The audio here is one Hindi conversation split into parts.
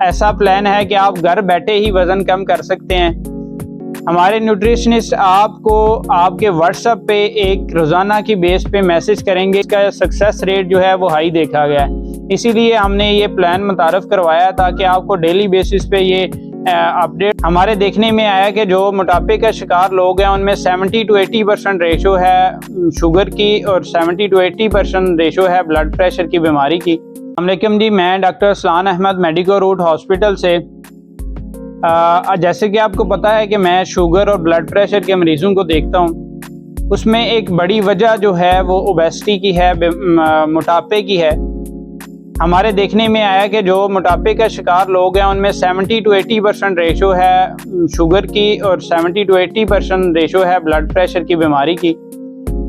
ऐसा प्लान है कि आप घर बैठे ही वज़न कम कर सकते हैं। हमारे न्यूट्रिशनिस्ट आपको आपके व्हाट्सएप पे एक रोज़ाना की बेस पे मैसेज करेंगे। इसका सक्सेस रेट जो है वो हाई देखा गया है, इसीलिए हमने ये प्लान मुतारफ़ करवाया ताकि आपको डेली बेसिस पे ये अपडेट। हमारे देखने में आया कि जो मोटापे का शिकार लोग हैं उनमें 70 to 80% रेशो है शुगर की और 70 to 80% रेशो है ब्लड प्रेशर की बीमारी की। अस्सलाम जी, मैं doctor Aslan Ahmad medico root hospital से। जैसे कि आपको पता है कि मैं शुगर और ब्लड प्रेशर के मरीज़ों को देखता हूँ, उसमें एक बड़ी वजह जो है वो ओबेसिटी की है, मोटापे की है। हमारे देखने में आया कि जो मोटापे का शिकार लोग हैं उनमें 70 to 80% रेशो है शुगर की और 70 to 80% रेशो है ब्लड प्रेशर की बीमारी की।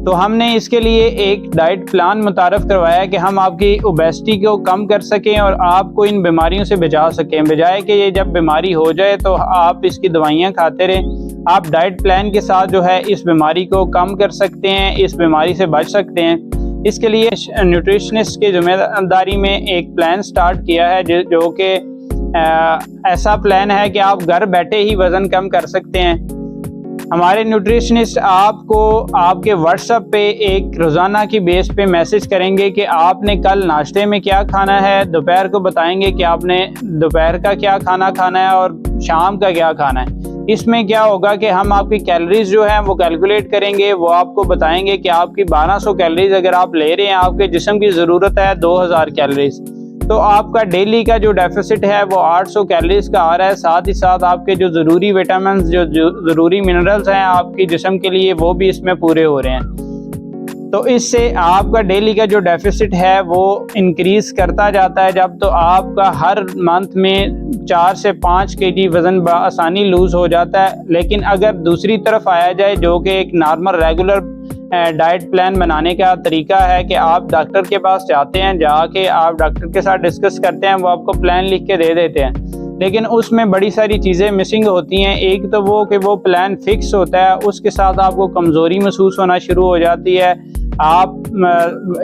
तो हमने इसके लिए एक डाइट प्लान मुतारफ़ करवाया कि हम आपकी ओबेसिटी को कम कर सकें और आपको इन बीमारियों से बचा सकें, बजाय कि ये जब बीमारी हो जाए तो आप इसकी दवाइयाँ खाते रहें। आप डाइट प्लान के साथ जो है इस बीमारी को कम कर सकते हैं, इस बीमारी से बच सकते हैं। इसके लिए न्यूट्रिशनिस्ट की जिम्मेदारी में एक प्लान स्टार्ट किया है जो कि ऐसा प्लान है कि आप घर बैठे ही वज़न कम कर सकते हैं। हमारे न्यूट्रिशनिस्ट आपको आपके व्हाट्सएप पे एक रोज़ाना की बेस पे मैसेज करेंगे कि आपने कल नाश्ते में क्या खाना है, दोपहर को बताएंगे कि आपने दोपहर का क्या खाना खाना है और शाम का क्या खाना है। इसमें क्या होगा कि हम आपकी कैलोरीज जो है वो कैलकुलेट करेंगे, वो आपको बताएंगे कि आपकी 1200 कैलोरीज अगर आप ले रहे हैं, आपके जिस्म की ज़रूरत है 2000 कैलोरीज, तो आपका डेली का जो डेफिसिट है वो 800 कैलोरीज का आ रहा है। साथ ही साथ आपके जो ज़रूरी विटामिन, जो ज़रूरी मिनरल्स हैं आपकी जिस्म के लिए, वो भी इसमें पूरे हो रहे हैं। तो इससे आपका डेली का जो डेफिसिट है वो इंक्रीज़ करता जाता है। जब तो आपका हर मंथ में 4 से 5 kg वज़न आसानी लूज़ हो जाता है। लेकिन अगर दूसरी तरफ आया जाए, जो कि एक नॉर्मल रेगुलर डाइट प्लान बनाने का तरीका है कि आप डॉक्टर के पास जाते हैं, जाके आप डॉक्टर के साथ डिस्कस करते हैं, वो आपको प्लान लिख के दे देते हैं, लेकिन उसमें बड़ी सारी चीज़ें मिसिंग होती हैं। एक तो वो कि वो प्लान फिक्स होता है, उसके साथ आपको कमज़ोरी महसूस होना शुरू हो जाती है। आप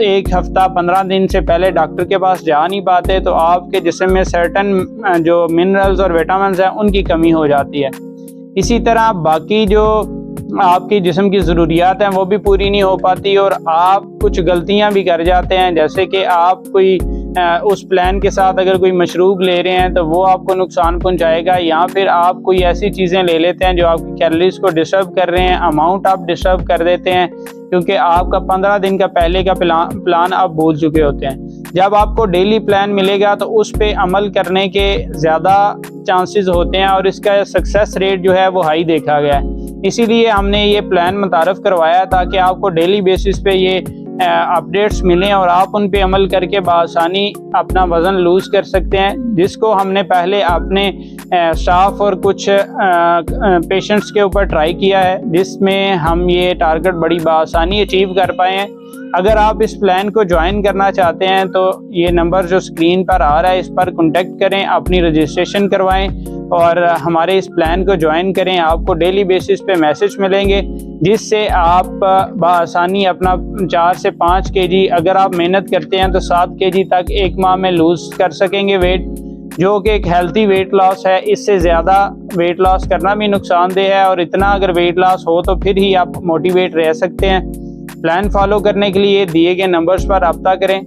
एक हफ़्ता 15 दिन से पहले डॉक्टर के पास जा नहीं पाते, तो आपके जिस्म में सर्टन जो मिनरल्स और विटामिन्स हैं उनकी कमी हो जाती है। इसी तरह बाकी जो आपकी जिस्म की ज़रूरियात हैं वो भी पूरी नहीं हो पाती और आप कुछ गलतियां भी कर जाते हैं, जैसे कि आप कोई उस प्लान के साथ अगर कोई मशरूब ले रहे हैं तो वो आपको नुकसान पहुंचाएगा, या फिर आप कोई ऐसी चीज़ें ले लेते हैं जो आपकी कैलोरीज को डिस्टर्ब कर रहे हैं, अमाउंट आप डिस्टर्ब कर देते हैं, क्योंकि आपका 15 दिन का पहले का प्लान आप भूल चुके होते हैं। जब आपको डेली प्लान मिलेगा तो उस पर अमल करने के ज़्यादा चांसेस होते हैं और इसका सक्सेस रेट जो है वो हाई देखा गया है। इसीलिए हमने ये प्लान मुतारफ़ करवाया ताकि आपको डेली बेसिस पे ये अपडेट्स मिलें और आप उन पे अमल करके बआसानी अपना वज़न लूज़ कर सकते हैं, जिसको हमने पहले अपने स्टाफ और कुछ पेशेंट्स के ऊपर ट्राई किया है, जिसमें हम ये टारगेट बड़ी बआसानी अचीव कर पाए हैं। अगर आप इस प्लान को ज्वाइन करना चाहते हैं तो ये नंबर जो स्क्रीन पर आ रहा है इस पर कॉन्टेक्ट करें, अपनी रजिस्ट्रेशन करवाएं और हमारे इस प्लान को ज्वाइन करें। आपको डेली बेसिस पे मैसेज मिलेंगे जिससे आप बआसानी अपना 4 से 5 kg, अगर आप मेहनत करते हैं तो 7 kg तक एक माह में लूज़ कर सकेंगे वेट, जो कि एक हेल्थी वेट लॉस है। इससे ज़्यादा वेट लॉस करना भी नुकसानदेह है और इतना अगर वेट लॉस हो तो फिर ही आप मोटिवेट रह सकते हैं। प्लान फॉलो करने के लिए दिए गए नंबर्स पर रब्ता करें।